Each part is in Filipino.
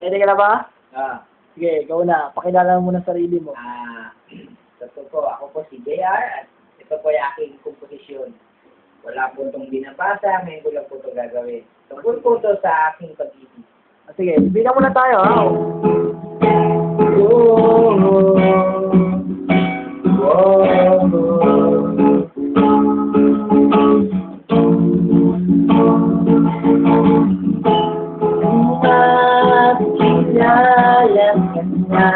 Pwede ka na ba? Ah, Sige, ikaw na. Pakilala mo muna sarili mo. ito po, ako po si JR at ito po yung aking komposisyon. Wala po itong binabasa, ngayon ko lang po ito gagawin. Tungkol po ito sa aking pag-ibig. Sige, bilang muna tayo, ha? Kilala ka na,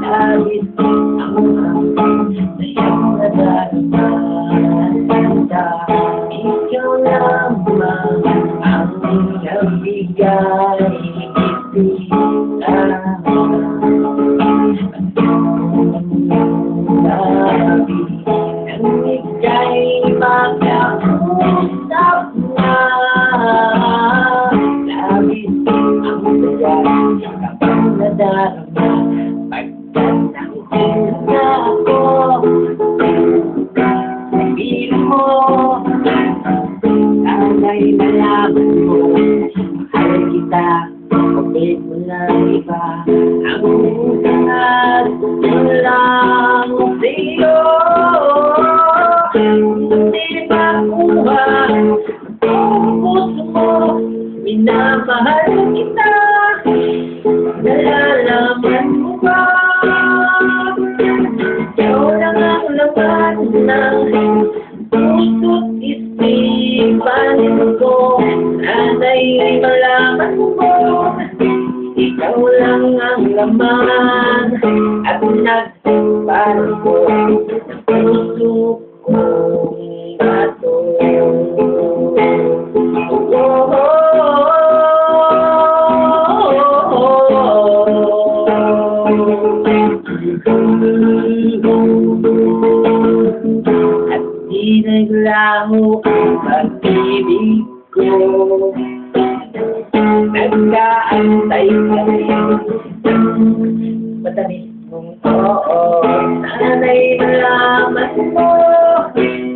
labis ang sayang nadarama kita. Ikaw lamang ang nagbigay ibigay. Labis ang ika'y makausap na. Kapag nadarama, pagkatangkin na ako, sabihin mo, sana'y nalaman mo, mahal kita, kapit mo na iba, ang usahat ko lang sa'yo. Hindi makuha ang puso mo, minamahal kita. Nalalaman mo ba? Ikaw lang ang laman ng puso't isipan ko. Sana'y malaman mo, ikaw lang ang laman at nagsipan ko ng puso kong bato. At di naglaho ang pag-ibig ko, nagkaantay kami matamis mong oo. Sana'y malaman mo,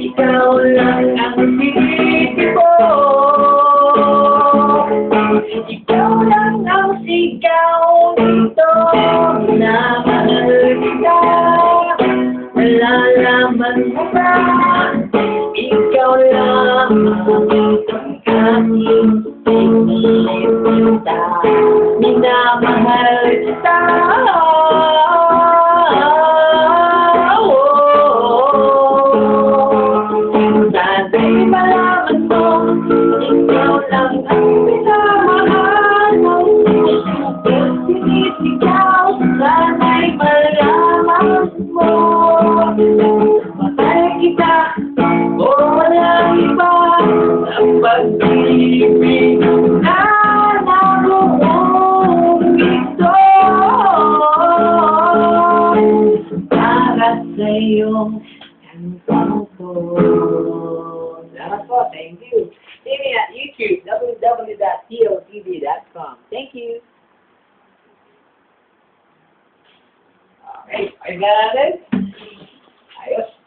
ikaw lang ang sisip ko. Ikaw lang ang sigaw nito na mahal kita. Nalalaman mo ba? Ikaw lang ang aking sinita. Minamahal kita. Sana'y malaman mo, ikaw lang ang minamahal ng puso ko. Sinisigaw, sana'y malaman mo, mahal kita o walang iba sa pag-ibig na naroon ito para sa iyong kansang ko. Salamat po, thank you. See me at YouTube, www.totv.com. Thank you. Okay, ay natin. Ayos.